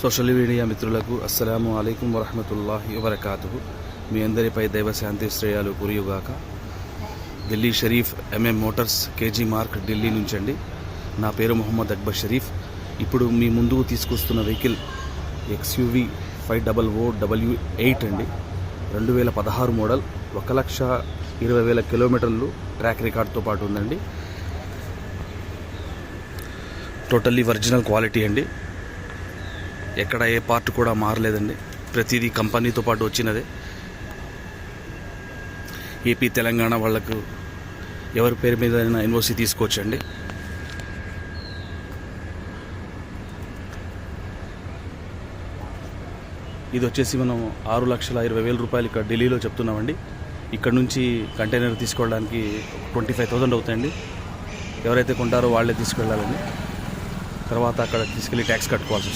Social media మిత్రులకు అస్సలాము అలైకుం వరహమతుల్లాహి వబరకాతుహు. మీ అందరిపై దైవశాంతి శ్రేయాలు కురియుగాక. Delhi Sharif MM Motors KG mark Delhi నుంచండి. నా పేరు మొహమ్మద్ అక్బర్ షరీఫ్. ఇప్పుడు మీ ముందుకు తీసుకొస్తున్న వెహికల్ XUV 500W8 అండి. 2016 మోడల్, 1,20,000 కిలోమీటర్లు ట్రాక్ రికార్డ్తో పాటు ఉందండి. టోటల్లీ ఒరిజినల్ క్వాలిటీ అండి. ఎక్కడ ఏ పార్ట్ కూడా మారలేదండి. ప్రతిదీ కంపెనీతో పాటు వచ్చినదే. ఏపీ తెలంగాణ వాళ్ళకు ఎవరి పేరు మీద ఎన్ఓసి తీసుకోవచ్చండి. ఇది వచ్చేసి మనం 6,20,000 రూపాయలు ఇక్కడ ఢిల్లీలో చెప్తున్నామండి. ఇక్కడ నుంచి కంటైనర్ తీసుకోవడానికి 25,000 అవుతాయండి. ఎవరైతే కొంటారో వాళ్ళే తీసుకెళ్ళాలండి. తర్వాత అక్కడ తీసుకెళ్ళి ట్యాక్స్ కట్టుకోవాల్సి వస్తుంది.